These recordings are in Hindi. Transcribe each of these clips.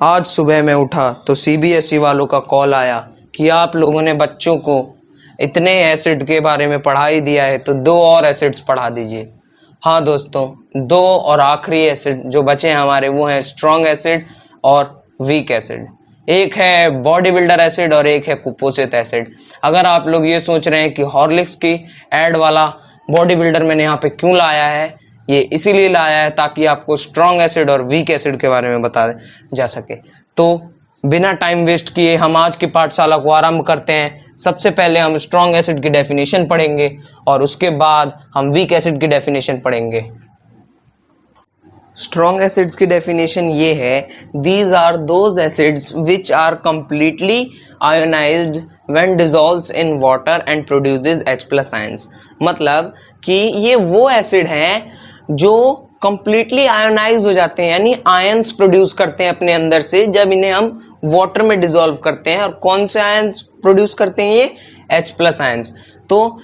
आज सुबह मैं उठा तो सीबीएसई वालों का कॉल आया कि आप लोगों ने बच्चों को इतने एसिड के बारे में पढ़ा ही दिया है तो 2 और एसिड्स पढ़ा दीजिए। हाँ दोस्तों, 2 और आखिरी एसिड जो बचे हैं हमारे वो हैं स्ट्रॉन्ग एसिड और वीक एसिड। एक है बॉडी बिल्डर एसिड और एक है कुपोषित एसिड। अगर आप लोग ये सोच रहे हैं कि हॉर्लिक्स की एड वाला बॉडी बिल्डर मैंने यहाँ पे क्यों लाया है, ये इसीलिए लाया है ताकि आपको स्ट्रॉन्ग एसिड और वीक एसिड के बारे में बताया जा सके। तो बिना टाइम वेस्ट किए हम आज की पाठशाला को आरंभ करते हैं। सबसे पहले हम स्ट्रॉन्ग एसिड की डेफिनेशन पढ़ेंगे और उसके बाद हम वीक एसिड की डेफिनेशन पढ़ेंगे। स्ट्रॉन्ग एसिड्स की डेफिनेशन ये है, these are those acids which are completely ionized when dissolves in water and produces H+ ions. मतलब कि ये वो एसिड हैं जो कंप्लीटली आयोनाइज हो जाते हैं, यानी आयंस प्रोड्यूस करते हैं अपने अंदर से जब इन्हें हम वाटर में डिसॉल्व करते हैं। और कौन से आयंस प्रोड्यूस करते हैं? ये H+ आयंस। तो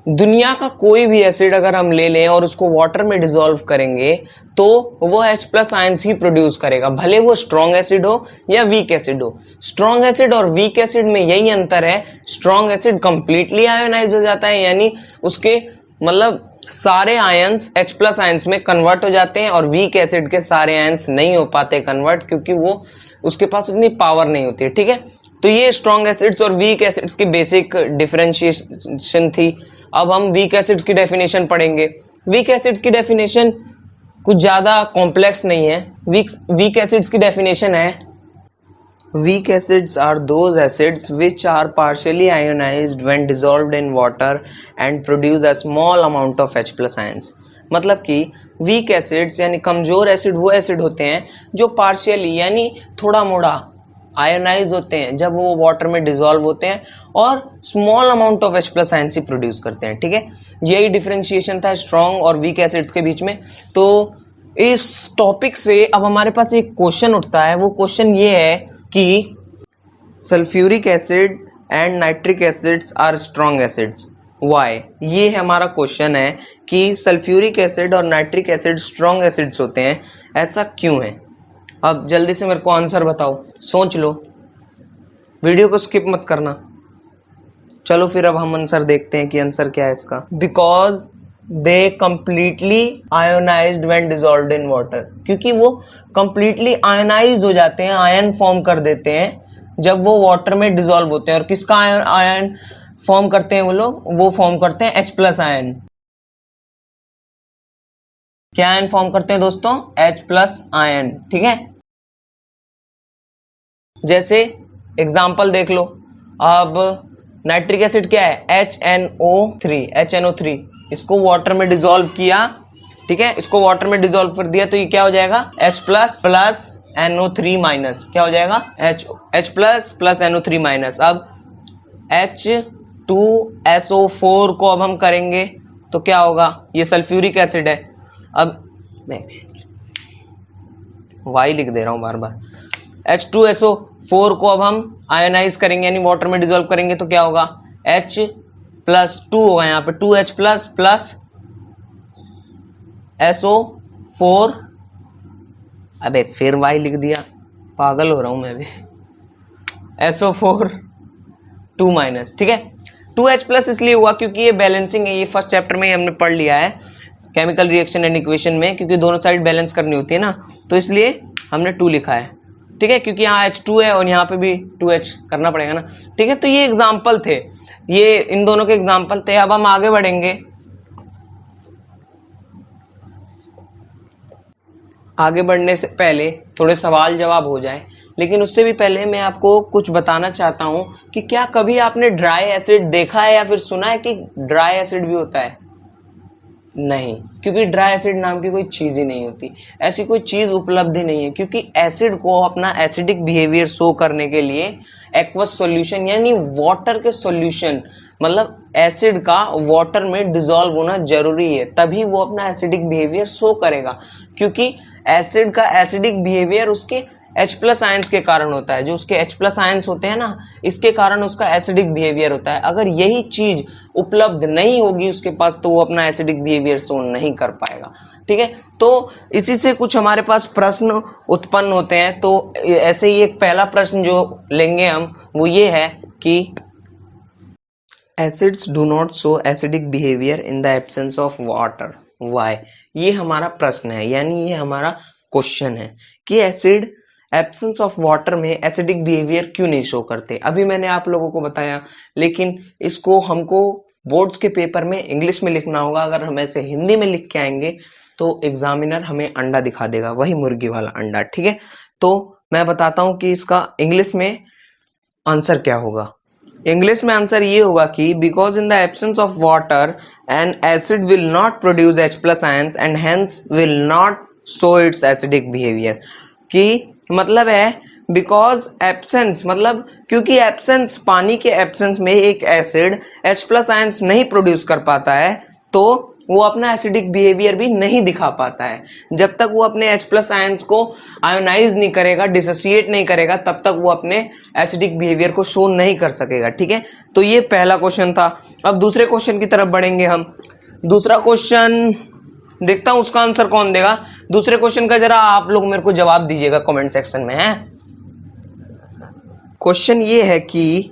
दुनिया का कोई भी एसिड अगर हम ले लें और उसको वाटर में डिसॉल्व करेंगे तो वो H+ आयंस ही प्रोड्यूस करेगा, भले वो स्ट्रॉन्ग एसिड हो या वीक एसिड हो। स्ट्रॉन्ग एसिड और वीक एसिड में यही अंतर है, स्ट्रॉन्ग एसिड कंप्लीटली आयोनाइज हो जाता है, यानी उसके मतलब सारे आयंस H+ आयंस में कन्वर्ट हो जाते हैं, और वीक एसिड के सारे आयंस नहीं हो पाते कन्वर्ट, क्योंकि वो उसके पास उतनी पावर नहीं होती है। ठीक है, तो ये स्ट्रॉन्ग एसिड्स और वीक एसिड्स की बेसिक डिफरेंशिएशन थी। अब हम वीक एसिड्स की डेफिनेशन पढ़ेंगे। वीक एसिड्स की डेफिनेशन कुछ ज़्यादा कॉम्प्लेक्स नहीं है। वीक एसिड्स की डेफिनेशन है, weak acids are those acids which are partially ionized when dissolved in water and produce a small amount of H+ ions। मतलब कि वीक एसिड्स यानी कमजोर एसिड वो एसिड होते हैं जो पार्शियली यानी थोड़ा मोड़ा आयोनाइज होते हैं जब वो वाटर में डिसॉल्व होते हैं और small amount of H+ ions he produce करते हैं। ठीक है, यही डिफरेंशिएशन था स्ट्रॉन्ग और वीक एसिड्स के बीच में। तो इस टॉपिक से अब हमारे पास एक क्वेश्चन उठता है, वो क्वेश्चन ये है कि sulphuric acid and nitric acids are strong acids, why? ये हमारा क्वेश्चन है कि सल्फ्यूरिक एसिड और नाइट्रिक एसिड स्ट्रॉन्ग एसिड्स होते हैं, ऐसा क्यों है? अब जल्दी से मेरे को आंसर बताओ, सोच लो, वीडियो को स्किप मत करना। चलो फिर अब हम आंसर देखते हैं कि आंसर क्या है इसका। Because they completely ionized when dissolved in water, क्योंकि वो कंप्लीटली आयोनाइज हो जाते हैं, आयन फॉर्म कर देते हैं जब वो वाटर में डिसॉल्व होते हैं। और किसका आयन फॉर्म करते हैं वो लोग? वो फॉर्म करते हैं H+ आयन। क्या आयन फॉर्म करते हैं दोस्तों? H+ ion. ठीक है, जैसे एग्जाम्पल देख लो। अब नाइट्रिक एसिड क्या है? HNO3। इसको वाटर में डिसॉल्व किया, ठीक है, इसको वाटर में डिसॉल्व कर दिया तो ये क्या हो जाएगा? H+ NO3 minus. क्या हो जाएगा? H+ NO3 minus. अब H2SO4 को अब हम करेंगे तो क्या होगा? ये सल्फ्यूरिक एसिड है। अब मैं वाई लिख दे रहा हूं बार बार। H2SO4 को अब हम आयोनाइज करेंगे यानी वाटर में डिसॉल्व करेंगे तो क्या होगा? H+2 होगा यहाँ पे, 2H+ प्लस SO4। अबे फिर वाई लिख दिया, पागल हो रहा हूं मैं भी। SO4 2 minus. ठीक है, 2H+ इसलिए हुआ क्योंकि ये बैलेंसिंग है, ये फर्स्ट चैप्टर में ही हमने पढ़ लिया है केमिकल रिएक्शन एंड इक्वेशन में, क्योंकि दोनों साइड बैलेंस करनी होती है ना, तो इसलिए हमने 2 लिखा है। ठीक है, क्योंकि यहाँ H2 है और यहाँ पे भी 2H करना पड़ेगा ना। ठीक है, तो ये एग्जाम्पल थे, ये इन दोनों के एग्जाम्पल थे। अब हम आगे बढ़ेंगे। आगे बढ़ने से पहले थोड़े सवाल जवाब हो जाए, लेकिन उससे भी पहले मैं आपको कुछ बताना चाहता हूं कि क्या कभी आपने ड्राई एसिड देखा है या फिर सुना है कि ड्राई एसिड भी होता है? नहीं, क्योंकि ड्राई एसिड नाम की कोई चीज़ ही नहीं होती, ऐसी कोई चीज़ उपलब्ध ही नहीं है। क्योंकि एसिड को अपना एसिडिक बिहेवियर शो करने के लिए एक्वस सॉल्यूशन यानी वाटर के सॉल्यूशन, मतलब एसिड का वाटर में डिसॉल्व होना जरूरी है, तभी वो अपना एसिडिक बिहेवियर शो करेगा। क्योंकि एसिड का एसिडिक बिहेवियर उसके H प्लस आयंस के कारण होता है, जो उसके H प्लस आयंस होते हैं ना, इसके कारण उसका एसिडिक बिहेवियर होता है। अगर यही चीज उपलब्ध नहीं होगी उसके पास तो वो अपना एसिडिक बिहेवियर शो नहीं कर पाएगा। ठीक है, तो इसी से कुछ हमारे पास प्रश्न उत्पन्न होते हैं। तो ऐसे ही एक पहला प्रश्न जो लेंगे हम वो ये है कि acids do not show acidic behaviour in the absence of water, why. ये हमारा प्रश्न है, यानी ये हमारा क्वेश्चन है कि एसिड एब्सेंस ऑफ वाटर में एसिडिक बिहेवियर क्यों नहीं शो करते। अभी मैंने आप लोगों को बताया, लेकिन इसको हमको बोर्ड्स के पेपर में इंग्लिश में लिखना होगा। अगर हम ऐसे हिंदी में लिख के आएंगे तो एग्जामिनर हमें अंडा दिखा देगा, वही मुर्गी वाला अंडा। ठीक है, तो मैं बताता हूं कि इसका इंग्लिश में आंसर क्या होगा। इंग्लिश में आंसर ये होगा कि because in the absence of water N acid will not produce H plus ions and hence will not show it's acidic behaviour. कि मतलब है बिकॉज एब्सेंस, मतलब क्योंकि एब्सेंस, पानी के एब्सेंस में एक एसिड H प्लस आयंस नहीं प्रोड्यूस कर पाता है, तो वो अपना एसिडिक बिहेवियर भी नहीं दिखा पाता है। जब तक वो अपने H प्लस आयंस को आयोनाइज नहीं करेगा, डिसोसिएट नहीं करेगा, तब तक वो अपने एसिडिक बिहेवियर को शो नहीं कर सकेगा। ठीक है, तो ये पहला क्वेश्चन था। अब दूसरे क्वेश्चन की तरफ बढ़ेंगे हम। दूसरा क्वेश्चन देखता हूं उसका आंसर कौन देगा। दूसरे क्वेश्चन का जरा आप लोग मेरे को जवाब दीजिएगा कमेंट सेक्शन में। है क्वेश्चन ये है कि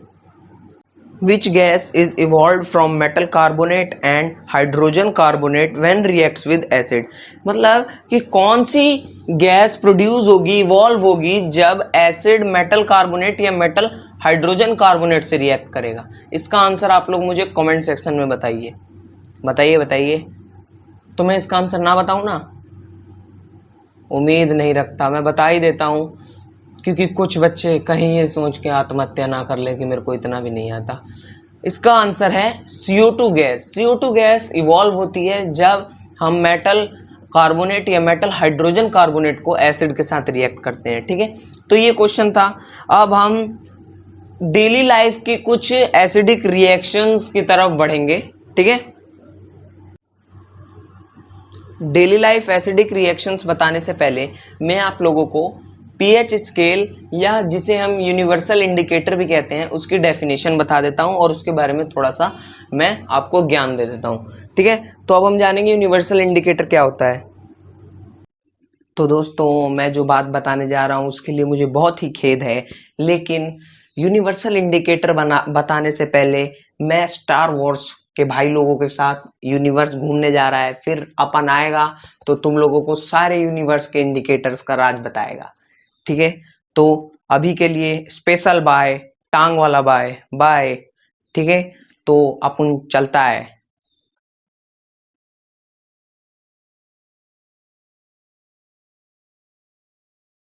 which gas is evolved from metal carbonate and hydrogen carbonate when reacts with acid। मतलब कि कौन सी गैस प्रोड्यूस होगी, इवॉल्व होगी जब एसिड मेटल कार्बोनेट या मेटल हाइड्रोजन कार्बोनेट से रिएक्ट करेगा। इसका आंसर आप लोग मुझे कमेंट सेक्शन में बताइए, बताइए बताइए। तो मैं इसका आंसर ना बताऊं ना, उम्मीद नहीं रखता, मैं बता ही देता हूं, क्योंकि कुछ बच्चे कहीं ये सोच के आत्महत्या ना कर ले कि मेरे को इतना भी नहीं आता। इसका आंसर है CO2 gas. CO2 gas evolve होती है जब हम मेटल कार्बोनेट या मेटल हाइड्रोजन कार्बोनेट को एसिड के साथ रिएक्ट करते हैं। ठीक है, तो ये क्वेश्चन था। अब हम डेली लाइफ की कुछ एसिडिक रिएक्शंस की तरफ बढ़ेंगे। ठीक है, डेली लाइफ एसिडिक रिएक्शंस बताने से पहले मैं आप लोगों को पीएच स्केल या जिसे हम यूनिवर्सल इंडिकेटर भी कहते हैं उसकी डेफिनेशन बता देता हूं और उसके बारे में थोड़ा सा मैं आपको ज्ञान दे देता हूं। ठीक है, तो अब हम जानेंगे यूनिवर्सल इंडिकेटर क्या होता है। तो दोस्तों, मैं जो बात बताने जा रहा हूं उसके लिए मुझे बहुत ही खेद है, लेकिन यूनिवर्सल इंडिकेटर बताने से पहले मैं स्टार वॉर्स के भाई लोगों के साथ यूनिवर्स घूमने जा रहा है, फिर अपन आएगा तो तुम लोगों को सारे यूनिवर्स के इंडिकेटर्स का राज बताएगा। ठीक है, तो अभी के लिए स्पेशल बाय, टांग वाला बाय बाय। ठीक है, तो अपन चलता है।